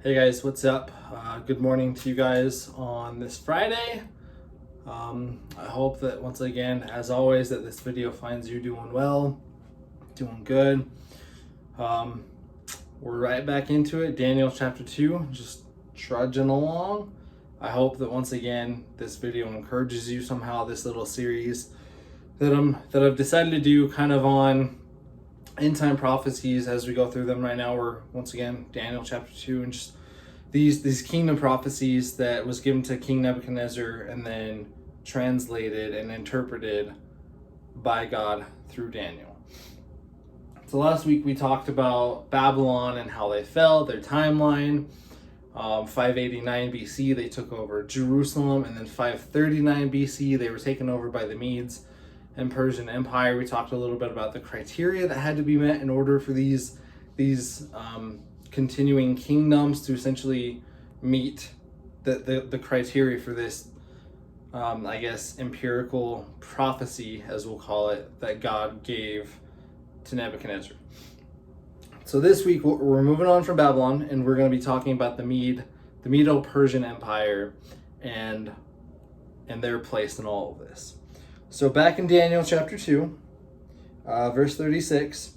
Hey guys, what's up? Good morning to you guys on this Friday. I hope that once again, as always, that this video finds you doing well, doing good. We're right back into it. Daniel chapter 2, just trudging along. I hope that once again, this video encourages you somehow, this little series that I've decided to do kind of on end time prophecies as we go through them. Right now we're once again Daniel chapter 2 and just these kingdom prophecies that was given to King Nebuchadnezzar and then translated and interpreted by God through Daniel. So last week we talked about Babylon and how they fell, their timeline. 589 BC they took over Jerusalem, and then 539 BC they were taken over by the Medes and Persian Empire. We talked a little bit about the criteria that had to be met in order for these continuing kingdoms to essentially meet the criteria for this, I guess, empirical prophecy, as we'll call it, that God gave to Nebuchadnezzar. So this week we're moving on from Babylon, and we're going to be talking about the Medo-Persian Empire and their place in all of this. So back in Daniel chapter 2, verse 36,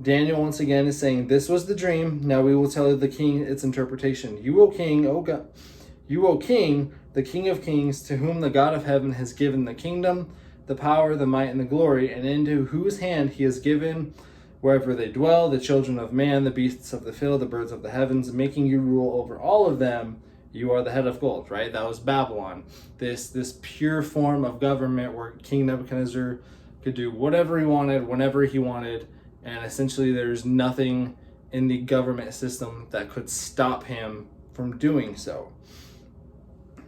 Daniel once again is saying, "This was the dream. Now we will tell the king its interpretation. You, O king, O God, you, O king, the King of kings, to whom the God of heaven has given the kingdom, the power, the might, and the glory, and into whose hand he has given wherever they dwell, the children of man, the beasts of the field, the birds of the heavens, making you rule over all of them. You are the head of gold," right? That was Babylon. This pure form of government where King Nebuchadnezzar could do whatever he wanted, whenever he wanted, and essentially there's nothing in the government system that could stop him from doing so.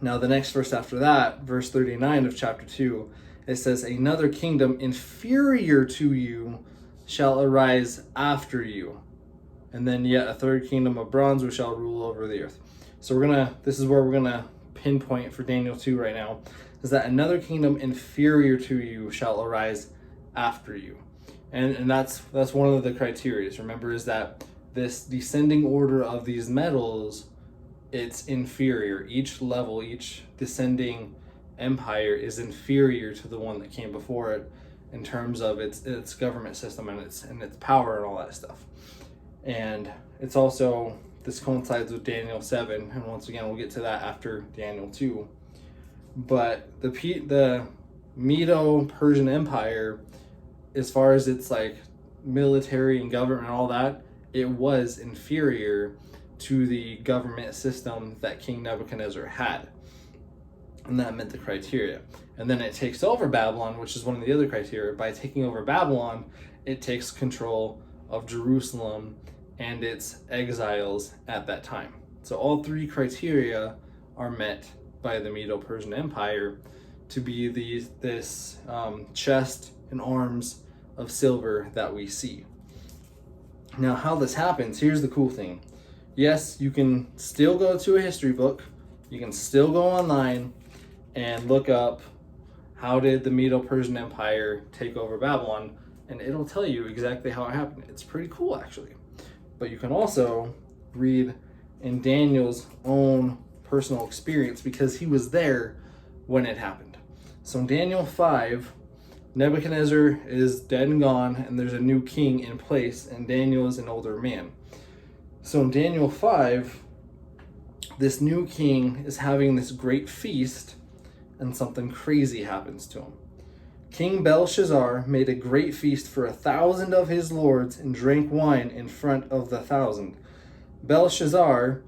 Now the next verse after that, verse 39 of chapter 2, it says, "Another kingdom inferior to you shall arise after you, and then yet a third kingdom of bronze which shall rule over the earth." So this is where we're gonna pinpoint for Daniel 2 right now, is that another kingdom inferior to you shall arise after you. And that's one of the criteria. Remember, is that this descending order of these metals, it's inferior. Each level, each descending empire is inferior to the one that came before it in terms of its government system and its power and all that stuff. And it's also, this coincides with Daniel 7, and once again we'll get to that after Daniel 2. But the Medo-Persian Empire, as far as its like military and government and all that, it was inferior to the government system that King Nebuchadnezzar had. And that met the criteria. And then it takes over Babylon, which is one of the other criteria. By taking over Babylon, it takes control of Jerusalem and its exiles at that time. So all three criteria are met by the Medo-Persian Empire to be this chest and arms of silver that we see. Now how this happens, here's the cool thing. Yes, you can still go to a history book, you can still go online and look up how did the Medo-Persian Empire take over Babylon, and it'll tell you exactly how it happened. It's pretty cool actually. But you can also read in Daniel's own personal experience because he was there when it happened. So in Daniel 5, Nebuchadnezzar is dead and gone, and there's a new king in place, and Daniel is an older man. So in Daniel 5, this new king is having this great feast, and something crazy happens to him. King Belshazzar made a great feast for 1,000 of his lords and drank wine in front of the 1,000. Belshazzar,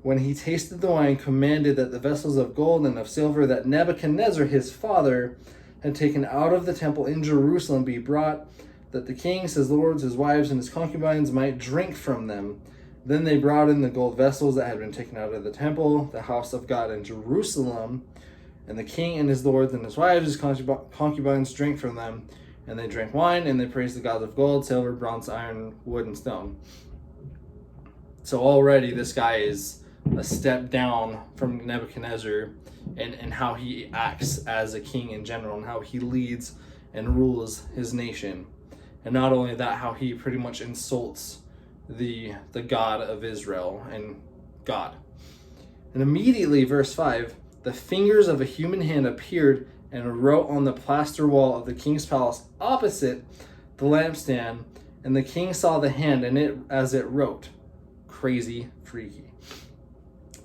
when he tasted the wine, commanded that the vessels of gold and of silver that Nebuchadnezzar his father had taken out of the temple in Jerusalem be brought, that the kings, his lords, his wives, and his concubines might drink from them. Then they brought in the gold vessels that had been taken out of the temple, the house of God in Jerusalem, and the king and his lords and his wives, his concubines drank from them, and they drank wine, and they praised the gods of gold, silver, bronze, iron, wood, and stone. So already this guy is a step down from Nebuchadnezzar and how he acts as a king in general, and how he leads and rules his nation. And not only that, how he pretty much insults the God of Israel and God. And immediately, verse 5, the fingers of a human hand appeared and wrote on the plaster wall of the king's palace opposite the lampstand, and the king saw the hand and it as it wrote. Crazy, freaky.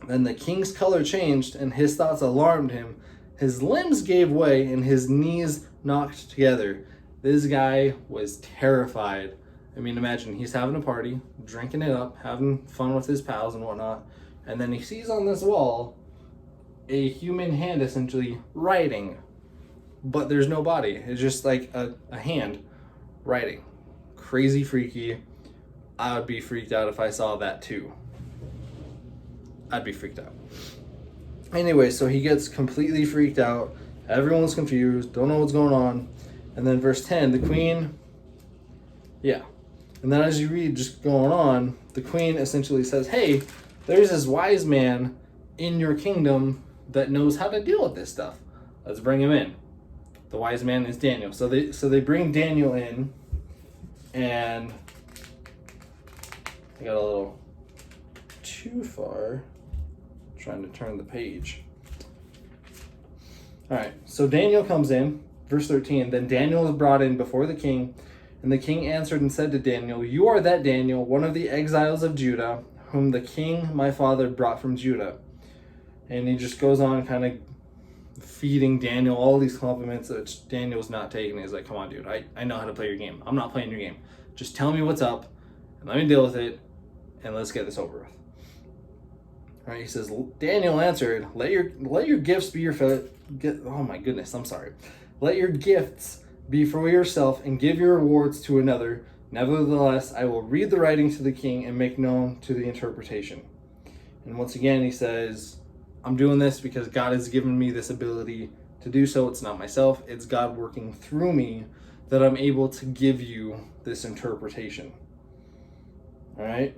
Then the king's color changed, and his thoughts alarmed him. His limbs gave way, and his knees knocked together. This guy was terrified. I mean, imagine he's having a party, drinking it up, having fun with his pals and whatnot, and then he sees on this wall a human hand essentially writing, but there's no body. It's just like a hand writing. Crazy freaky. I would be freaked out if I saw that too. I'd be freaked out. Anyway, so he gets completely freaked out. Everyone's confused, don't know what's going on. And then verse 10, the queen, and then as you read just going on, the queen essentially says, hey, there's this wise man in your kingdom that knows how to deal with this stuff. Let's bring him in. The wise man is Daniel. So they bring Daniel in, and I got a little too far trying to turn the page. All right, so Daniel comes in, verse 13. Then Daniel was brought in before the king, and the king answered and said to Daniel, you are that Daniel, one of the exiles of Judah, whom the king my father brought from Judah. And he just goes on kind of feeding Daniel all these compliments that Daniel's not taking. He's like, come on, dude, I know how to play your game. I'm not playing your game. Just tell me what's up, and let me deal with it, and let's get this over with. All right, he says, Daniel answered, let your gifts be oh my goodness, I'm sorry. Let your gifts be for yourself and give your rewards to another. Nevertheless, I will read the writing to the king and make known to the interpretation. And once again, he says, I'm doing this because God has given me this ability to do so. It's not myself, it's God working through me that I'm able to give you this interpretation. All right?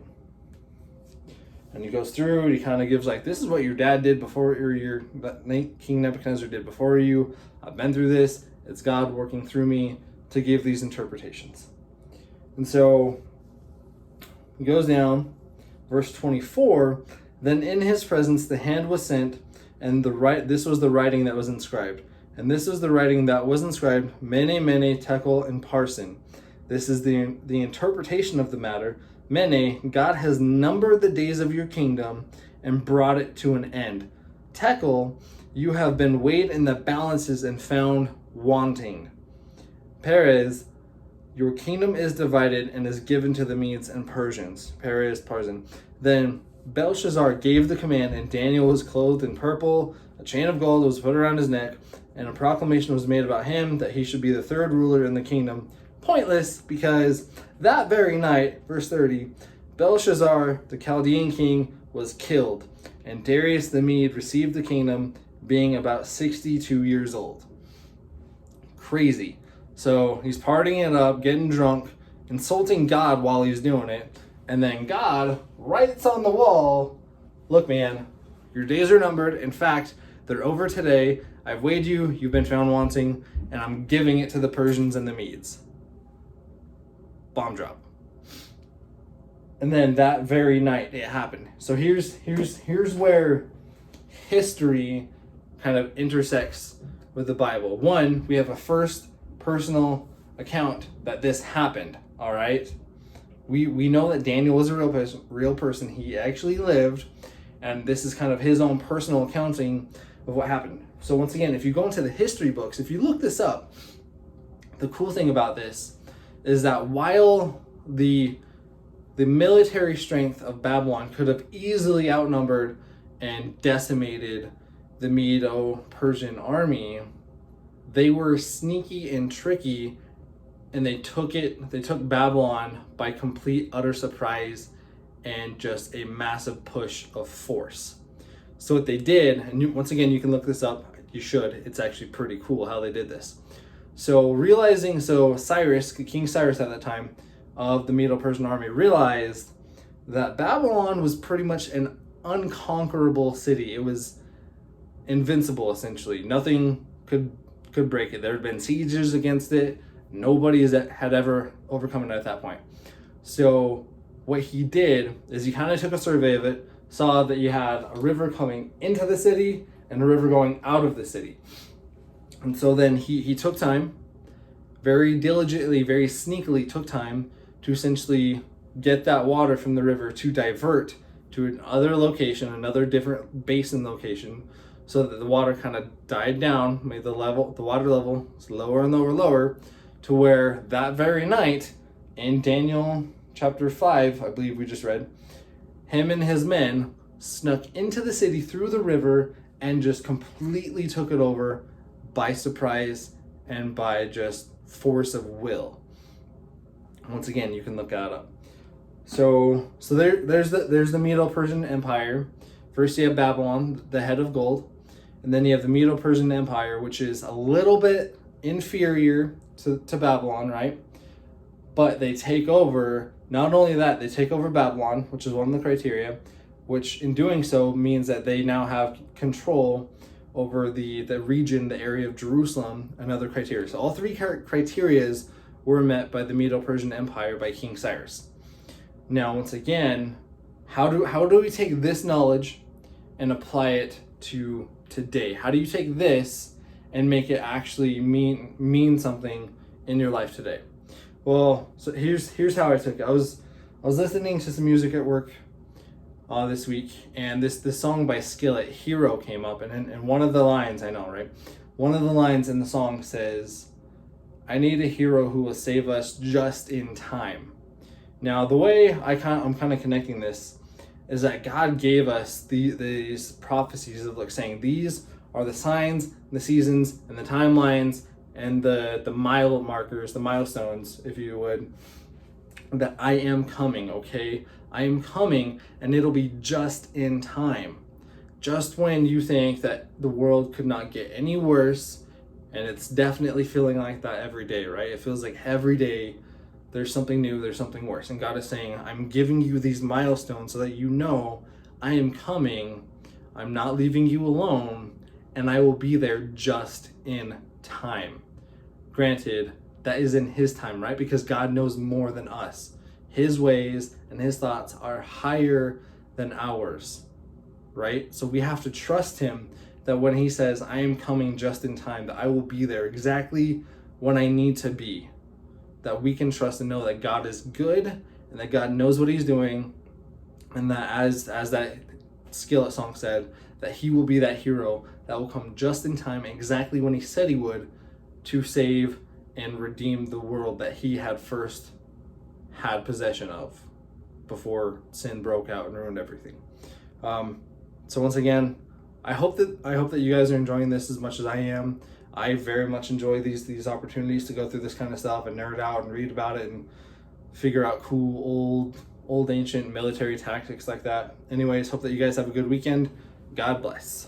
And he goes through and he kind of gives like, this is what your dad did before, or King Nebuchadnezzar did before you. I've been through this. It's God working through me to give these interpretations. And so he goes down, verse 24, then in his presence the hand was sent, and this was the writing that was inscribed. And this is the writing that was inscribed, Mene, Mene, Tekel, and Parsin. This is the interpretation of the matter. Mene, God has numbered the days of your kingdom and brought it to an end. Tekel, you have been weighed in the balances and found wanting. Peres, your kingdom is divided and is given to the Medes and Persians. Peres, Parsin. Then Belshazzar gave the command, and Daniel was clothed in purple, a chain of gold was put around his neck, and a proclamation was made about him that he should be the third ruler in the kingdom. Pointless, because that very night, verse 30, Belshazzar, the Chaldean king, was killed, and Darius the Mede received the kingdom, being about 62 years old. Crazy. So he's partying it up, getting drunk, insulting God while he's doing it, and then God writes on the wall, look, man, your days are numbered. In fact, they're over today. I've weighed you, you've been found wanting, and I'm giving it to the Persians and the Medes. Bomb drop. And then that very night it happened. So here's where history kind of intersects with the Bible. One, we have a first personal account that this happened. All right, we know that Daniel was a real person. He actually lived, and this is kind of his own personal accounting of what happened. So once again, if you go into the history books, if you look this up, the cool thing about this is that while the military strength of Babylon could have easily outnumbered and decimated the Medo-Persian army, they were sneaky and tricky, and they took Babylon by complete utter surprise and just a massive push of force. So what they did, and once again, you can look this up, you should, it's actually pretty cool how they did this. So Cyrus, King Cyrus at that time of the Medo-Persian army, realized that Babylon was pretty much an unconquerable city. It was invincible, essentially. Nothing could break it. There had been sieges against it. Nobody had ever overcome it at that point. So what he did is he kind of took a survey of it, saw that you had a river coming into the city and a river going out of the city. And so then he took time, very diligently, very sneakily took time to essentially get that water from the river to divert to another location, another different basin location, so that the water kind of died down, made the water level lower and lower, to where that very night in Daniel chapter 5, I believe we just read, him and his men snuck into the city through the river and just completely took it over by surprise and by just force of will. Once again, you can look that up. So there's the Medo-Persian Empire. First you have Babylon, the head of gold, and then you have the Medo-Persian Empire, which is a little bit inferior to Babylon, right? But they take over, not only that, they take over Babylon, which is one of the criteria, which in doing so means that they now have control over the region, the area of Jerusalem, another criteria. So all three criterias were met by the Medo-Persian Empire by King Cyrus. Now, once again, how do we take this knowledge and apply it to today? How do you take this and make it actually mean something in your life today? Well, so here's how I took it. I was listening to some music at work this week, and this song by Skillet, Hero, came up, and one of the lines, I know, right? One of the lines in the song says, "I need a hero who will save us just in time." Now, the way I'm kind of connecting this is that God gave us these prophecies of saying these are the signs, the seasons, and the timelines, and the mile markers, the milestones, if you would, that I am coming, okay? I am coming, and it'll be just in time. Just when you think that the world could not get any worse, and it's definitely feeling like that every day, right? It feels like every day there's something new, there's something worse. And God is saying, I'm giving you these milestones so that you know I am coming, I'm not leaving you alone, and I will be there just in time. Granted, that is in His time, right? Because God knows more than us. His ways and His thoughts are higher than ours, right? So we have to trust Him that when He says, I am coming just in time, that I will be there exactly when I need to be. That we can trust and know that God is good and that God knows what He's doing, and that as that Skillet song said, that He will be that hero that will come just in time, exactly when He said He would, to save and redeem the world that He had first had possession of before sin broke out and ruined everything. So once again, I hope that you guys are enjoying this as much as I am. I very much enjoy these opportunities to go through this kind of stuff and nerd out and read about it and figure out cool old ancient military tactics like that. Anyways, hope that you guys have a good weekend. God bless.